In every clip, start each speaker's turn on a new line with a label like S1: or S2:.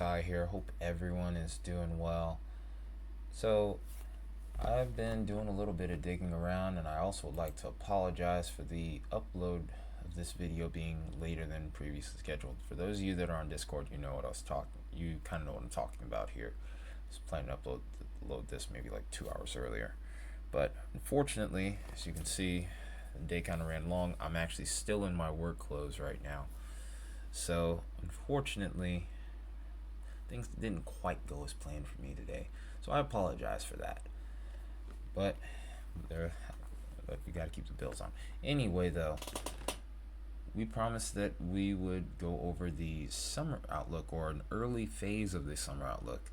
S1: Ty here. Hope everyone is doing well. So, I've been doing a little bit of digging around, and I also would like to apologize for the upload of this video being later than previously scheduled. For those of you that are on Discord, you know what I was talking. You kind of know what I'm talking about here. I was planning to load this maybe like 2 hours earlier, but unfortunately, as you can see, the day kind of ran long. I'm actually still in my work clothes right now, so unfortunately things didn't quite go as planned for me today. So I apologize for that. But there, we got to keep the bills on. Anyway, though, we promised that we would go over the summer outlook, or an early phase of the summer outlook.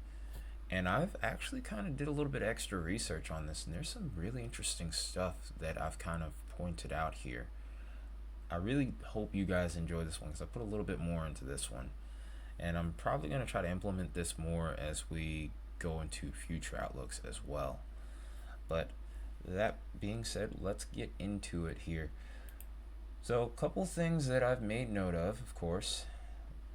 S1: And I've actually kind of did a little bit extra research on this, and there's some really interesting stuff that I've kind of pointed out here. I really hope you guys enjoy this one because I put a little bit more into this one. And I'm probably going to try to implement this more as we go into future outlooks as well. But that being said, let's get into it here. So a couple things that I've made note of course.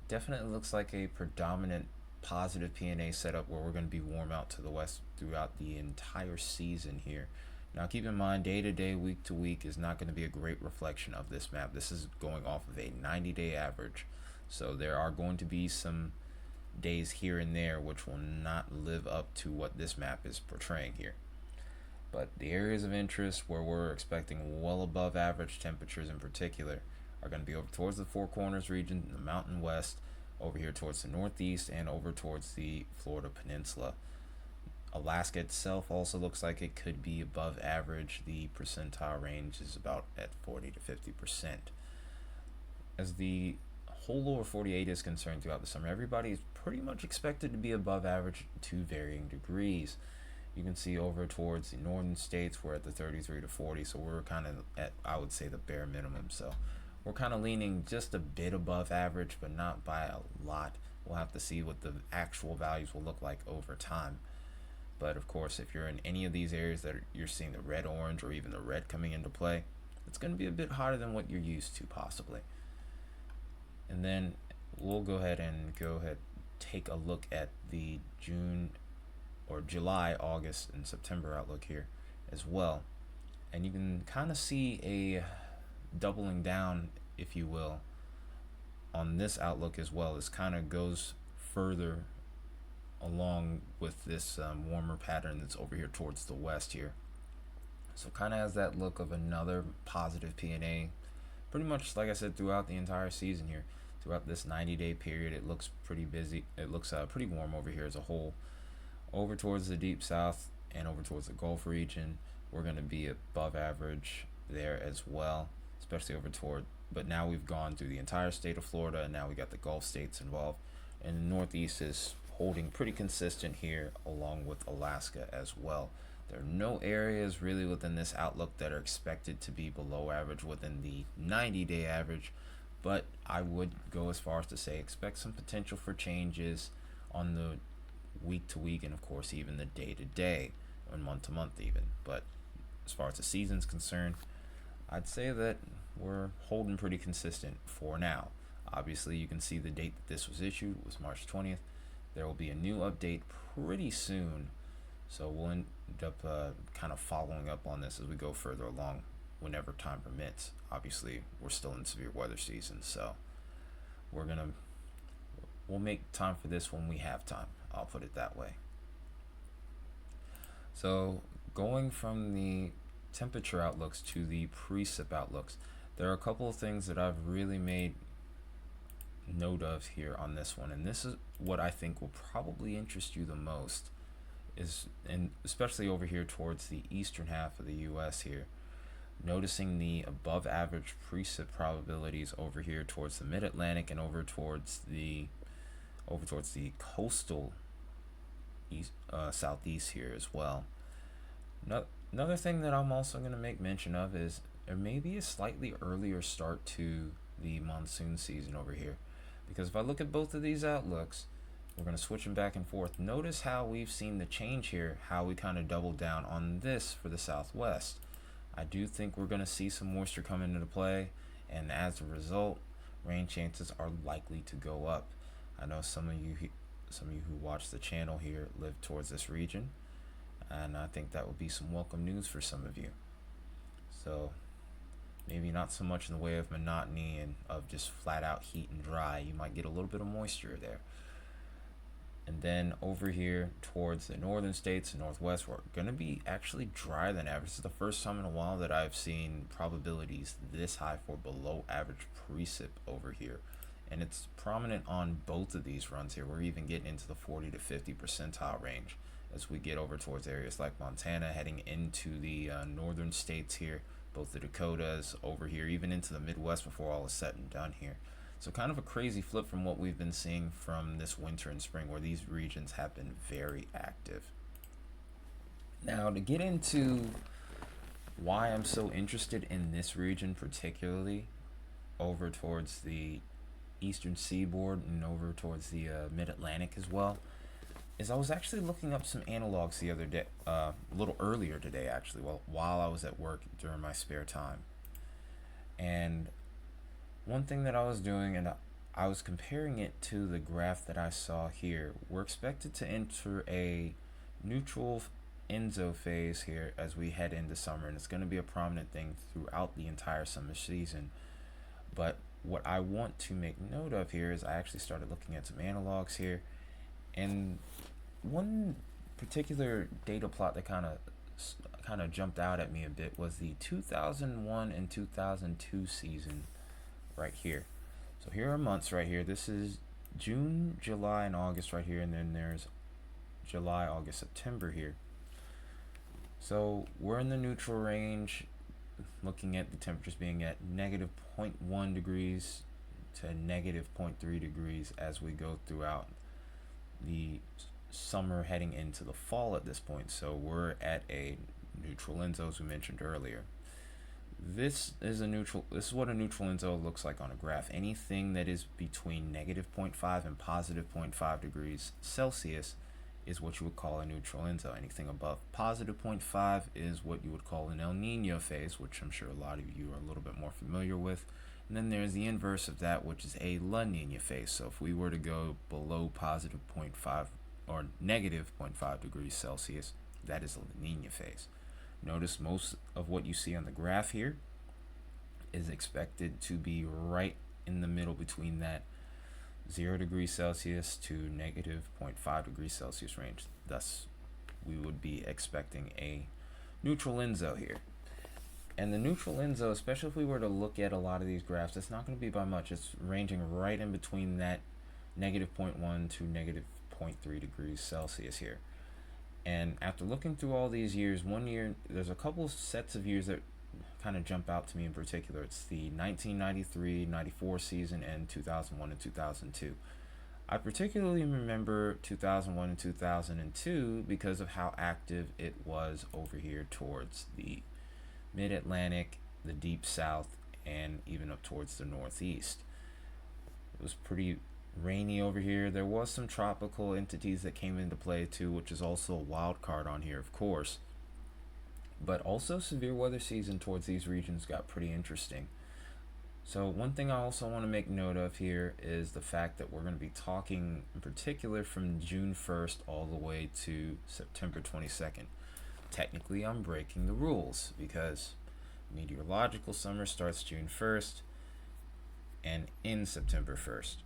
S1: Definitely looks like a predominant positive P&A setup where we're going to be warm out to the west throughout the entire season here. Now keep in mind, day to day, week to week is not going to be a great reflection of this map. This is going off of a 90-day average. So there are going to be some days here and there which will not live up to what this map is portraying here. But the areas of interest where we're expecting well above average temperatures in particular are going to be over towards the Four Corners region, the Mountain West, over here towards the Northeast, and over towards the Florida Peninsula. Alaska itself also looks like it could be above average. The percentile range is about at 40 to 50%. As the whole lower 48 is concerned throughout the summer, everybody is pretty much expected to be above average to varying degrees. You can see over towards the northern states, we're at the 33 to 40, so we're kind of at, I would say, the bare minimum. So we're kind of leaning just a bit above average, but not by a lot. We'll have to see what the actual values will look like over time. But of course, if you're in any of these areas that you're seeing the red, orange, or even the red coming into play, it's going to be a bit hotter than what you're used to possibly. And then we'll go ahead take a look at the June or July, August, and September outlook here as well. And you can kind of see a doubling down, if you will, on this outlook as well. This kind of goes further along with this warmer pattern that's over here towards the west here. So kind of has that look of another positive P&A, pretty much like I said, throughout the entire season here. Throughout this 90-day period, it looks pretty busy. It looks pretty warm over here as a whole. Over towards the deep south and over towards the Gulf region, we're going to be above average there as well, especially over toward. But now we've gone through the entire state of Florida, and now we got the Gulf states involved. And the Northeast is holding pretty consistent here, along with Alaska as well. There are no areas really within this outlook that are expected to be below average within the 90-day average, but I would go as far as to say expect some potential for changes on the week to week, and of course even the day to day and month to month even. But as far as the season's concerned, I'd say that we're holding pretty consistent for now. Obviously, you can see the date that this was issued was March 20th. There will be a new update pretty soon, so we'll end up kind of following up on this as we go further along whenever time permits. Obviously, we're still in severe weather season, so we'll make time for this when we have time. I'll put it that way. So going from the temperature outlooks to the precip outlooks, there are a couple of things that I've really made note of here on this one, and this is what I think will probably interest you the most, and especially over here towards the eastern half of the US here, noticing the above average precip probabilities over here towards the mid-Atlantic and over towards the coastal east, southeast here as well. Another thing that I'm also going to make mention of is there may be a slightly earlier start to the monsoon season over here, because if I look at both of these outlooks, we're going to switch them back and forth. Notice how we've seen the change here, how we kind of doubled down on this for the southwest. I do think we're going to see some moisture come into play, and as a result, rain chances are likely to go up. I know some of some of you who watch the channel here live towards this region, and I think that would be some welcome news for some of you. So maybe not so much in the way of monotony and of just flat out heat and dry. You might get a little bit of moisture there. And then over here towards the northern states and northwest, we're going to be actually drier than average. This is the first time in a while that I've seen probabilities this high for below average precip over here. And it's prominent on both of these runs here. We're even getting into the 40 to 50 percentile range as we get over towards areas like Montana, heading into the northern states here, both the Dakotas over here, even into the Midwest before all is said and done here. So kind of a crazy flip from what we've been seeing from this winter and spring, where these regions have been very active. Now, to get into why I'm so interested in this region, particularly over towards the eastern seaboard and over towards the mid-Atlantic as well, is I was actually looking up some analogs the other day, a little earlier today actually, while I was at work during my spare time. And one thing that I was doing, and I was comparing it to the graph that I saw here. We're expected to enter a neutral enso phase here as we head into summer, and it's going to be a prominent thing throughout the entire summer season. But what I want to make note of here is I actually started looking at some analogs here, and one particular data plot that kind of jumped out at me a bit was the 2001 and 2002 season right here. So here are months right here. This is June, July, and August right here, and then there's July, August, September here. So we're in the neutral range, looking at the temperatures being at negative 0.1 degrees to negative 0.3 degrees as we go throughout the summer heading into the fall at this point. So we're at a neutral enso, as we mentioned earlier. This is what a neutral enso looks like on a graph. Anything that is between negative 0.5 and positive 0.5 degrees Celsius is what you would call a neutral enso. Anything above positive 0.5 is what you would call an El Nino phase, which I'm sure a lot of you are a little bit more familiar with. And then there's the inverse of that, which is a La Nina phase. So if we were to go below positive 0.5 or negative 0.5 degrees Celsius, that is a La Nina phase. Notice most of what you see on the graph here is expected to be right in the middle between that 0 degrees Celsius to negative 0.5 degrees Celsius range. Thus, we would be expecting a neutral enso here. And the neutral enso, especially if we were to look at a lot of these graphs, it's not going to be by much. It's ranging right in between that negative 0.1 to negative 0.3 degrees Celsius here. And after looking through all these years, one year, there's a couple sets of years that kind of jump out to me in particular. It's the 1993-94 season and 2001 and 2002. I particularly remember 2001 and 2002 because of how active it was over here towards the mid-Atlantic, the deep south, and even up towards the northeast. It was pretty rainy over here. There was some tropical entities that came into play too, which is also a wild card on here, of course. But also severe weather season towards these regions got pretty interesting. So one thing I also want to make note of here is the fact that we're going to be talking in particular from June 1st all the way to September 22nd. Technically, I'm breaking the rules because meteorological summer starts June 1st and ends September 1st.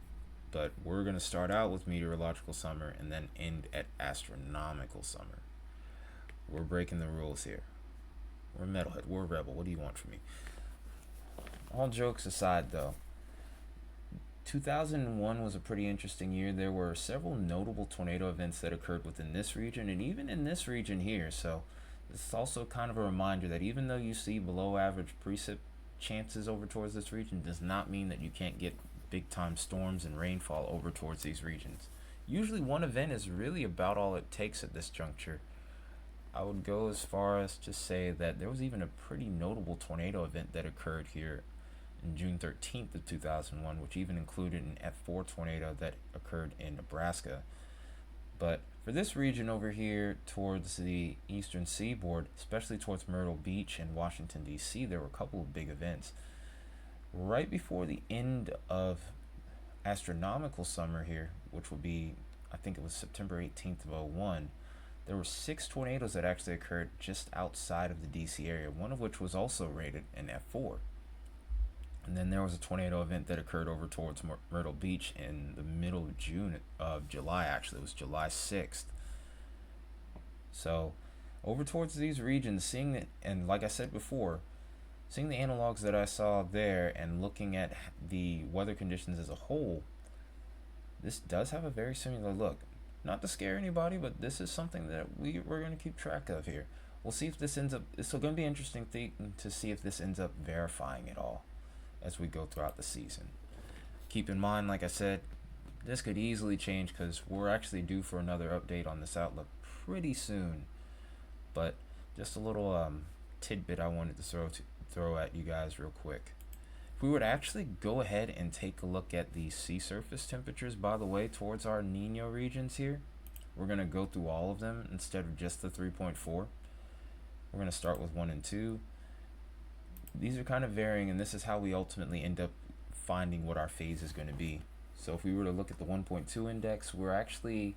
S1: But we're going to start out with meteorological summer and then end at astronomical summer. We're breaking the rules here. We're metalhead. We're rebel. What do you want from me? All jokes aside, though, 2001 was a pretty interesting year. There were several notable tornado events that occurred within this region and even in this region here. So it's also kind of a reminder that even though you see below average precip chances over towards this region, does not mean that you can't get big time storms and rainfall over towards these regions. Usually one event is really about all it takes at this juncture. I would go as far as to say that there was even a pretty notable tornado event that occurred here in June 13th of 2001, which even included an F4 tornado that occurred in Nebraska. But for this region over here towards the eastern seaboard, especially towards Myrtle Beach and Washington, D.C., there were a couple of big events. Right before the end of astronomical summer here, which will be I think it was September 18th of '01, there were 6 tornadoes that actually occurred just outside of the DC area, one of which was also rated an F4. And then there was a tornado event that occurred over towards Myrtle Beach in the middle of July, actually. It was July 6th. So, over towards these regions, seeing it, and like I said before, seeing the analogs that I saw there and looking at the weather conditions as a whole, this does have a very similar look. Not to scare anybody, but this is something that we're going to keep track of here. We'll see if this ends up, it's going to be an interesting thing to see if this ends up verifying it all as we go throughout the season. Keep in mind, like I said, this could easily change because we're actually due for another update on this outlook pretty soon. But just a little tidbit I wanted to throw at you guys real quick. If we were to actually go ahead and take a look at the sea surface temperatures, by the way, towards our Nino regions here, we're going to go through all of them instead of just the 3.4. We're going to start with 1 and 2. These are kind of varying, and this is how we ultimately end up finding what our phase is going to be. So if we were to look at the 1.2 index, we're actually,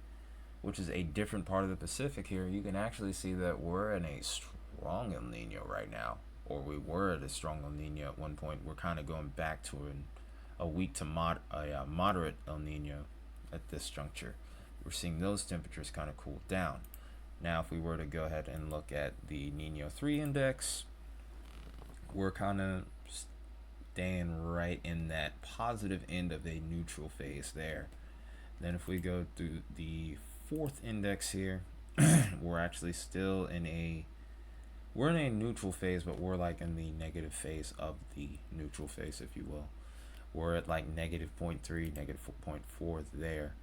S1: which is a different part of the Pacific here, you can actually see that we're in a strong El Nino right now, or we were at a strong El Nino at one point. We're kind of going back to a weak to moderate El Nino at this juncture. We're seeing those temperatures kind of cool down. Now if we were to go ahead and look at the Nino 3 index, we're kind of staying right in that positive end of a neutral phase there. Then if we go to the 4th index here, we're actually still in a neutral phase, but we're like in the negative phase of the neutral phase, if you will. We're at like negative 0.3, negative 0.4 there.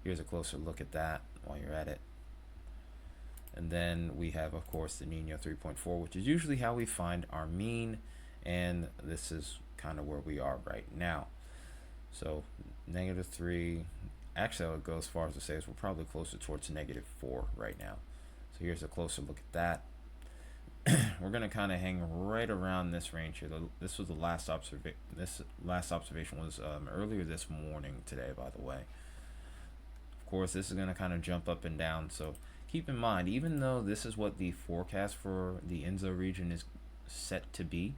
S1: Here's a closer look at that while you're at it. And then we have, of course, the Nino 3.4, which is usually how we find our mean, and this is kind of where we are right now. So negative 3, actually I would go as far as to say is we're probably closer towards negative 4 right now. So here's a closer look at that. We're going to kind of hang right around this range here. This was the last observation. This last observation was earlier this morning today, by the way. Of course, this is going to kind of jump up and down, so keep in mind, even though this is what the forecast for the Enzo region is set to be,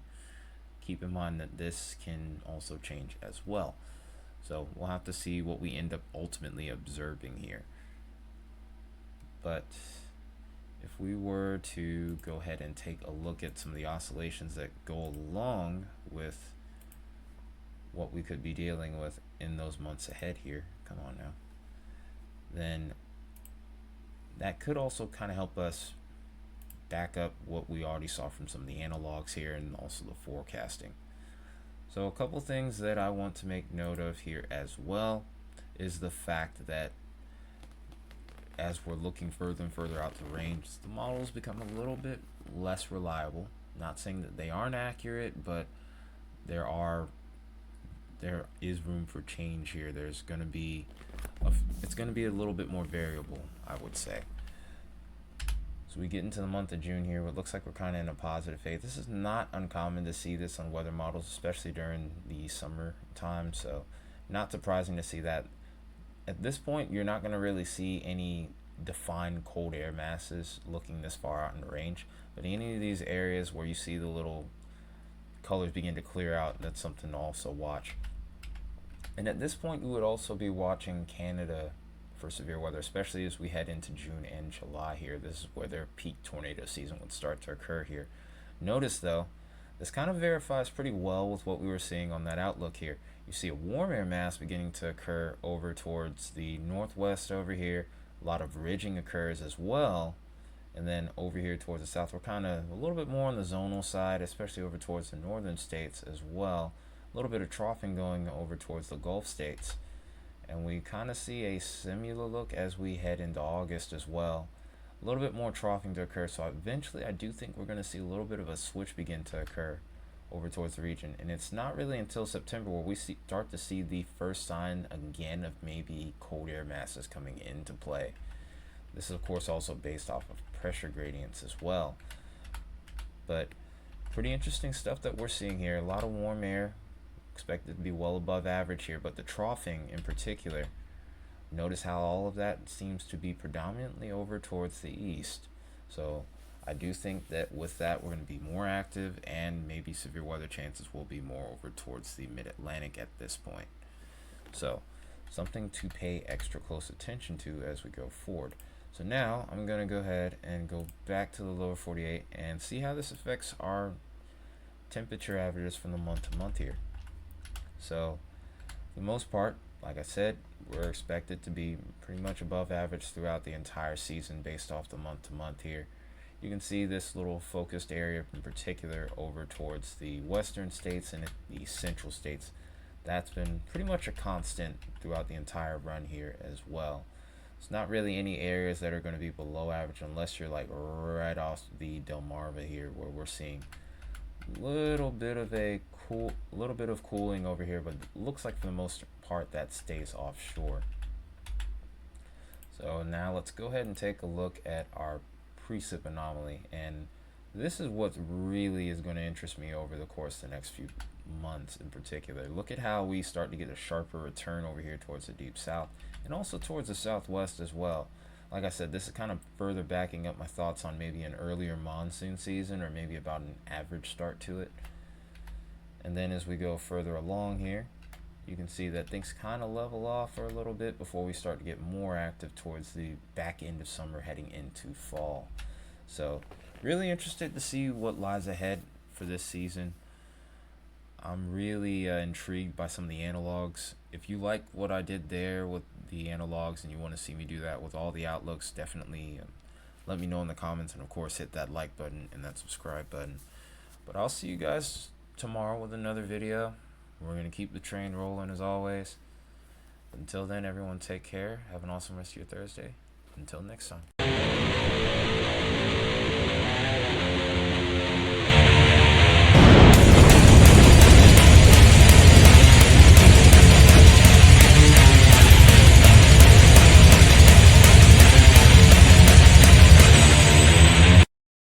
S1: keep in mind that this can also change as well. So we'll have to see what we end up ultimately observing here. But if we were to go ahead and take a look at some of the oscillations that go along with what we could be dealing with in those months ahead here, come on now, then that could also kind of help us back up what we already saw from some of the analogs here and also the forecasting. So a couple things that I want to make note of here as well is the fact that as we're looking further and further out the range, the models become a little bit less reliable. Not saying that they aren't accurate, but there is room for change here. There's going to be it's going to be a little bit more variable, I would say. So we get into the month of June here. It looks like we're kind of in a positive phase. This is not uncommon to see this on weather models, especially during the summer time. So not surprising to see that. At this point, you're not going to really see any defined cold air masses looking this far out in the range. But any of these areas where you see the little colors begin to clear out, that's something to also watch. And at this point, you would also be watching Canada for severe weather, especially as we head into June and July here. This is where their peak tornado season would start to occur here. Notice though, this kind of verifies pretty well with what we were seeing on that outlook here. You see a warm air mass beginning to occur over towards the northwest over here. A lot of ridging occurs as well. And then over here towards the south, we're kind of a little bit more on the zonal side, especially over towards the northern states as well. A little bit of troughing going over towards the Gulf states. And we kind of see a similar look as we head into August as well. A little bit more troughing to occur. So eventually I do think we're going to see a little bit of a switch begin to occur over towards the region. And it's not really until September where we start to see the first sign again of maybe cold air masses coming into play. This is of course also based off of pressure gradients as well. But pretty interesting stuff that we're seeing here. A lot of warm air expected to be well above average here, but the troughing in particular Notice how all of that seems to be predominantly over towards the east. So I do think that with that, we're going to be more active, and maybe severe weather chances will be more over towards the mid-Atlantic at this point. So something to pay extra close attention to as we go forward. So now I'm going to go ahead and go back to the lower 48 and see how this affects our temperature averages from the month to month here. So for the most part, like I said, we're expected to be pretty much above average throughout the entire season based off the month to month here. You can see this little focused area in particular over towards the western states and the central states. That's been pretty much a constant throughout the entire run here as well. It's not really any areas that are going to be below average unless you're like right off the Delmarva here, where we're seeing a little bit of cooling over here, but it looks like for the most part that stays offshore. So now let's go ahead and take a look at our precip anomaly, and this is what really is going to interest me over the course of the next few months in particular. Look at how we start to get a sharper return over here towards the deep south and also towards the southwest as well. Like I said, this is kind of further backing up my thoughts on maybe an earlier monsoon season or maybe about an average start to it. And then as we go further along here, you can see that things kind of level off for a little bit before we start to get more active towards the back end of summer heading into fall. So really interested to see what lies ahead for this season. I'm really intrigued by some of the analogs. If you like what I did there with the analogs and you want to see me do that with all the outlooks, definitely let me know in the comments, and of course hit that like button and that subscribe button. But I'll see you guys tomorrow with another video. We're going to keep the train rolling as always. Until then, everyone take care. Have an awesome rest of your Thursday. Until next time.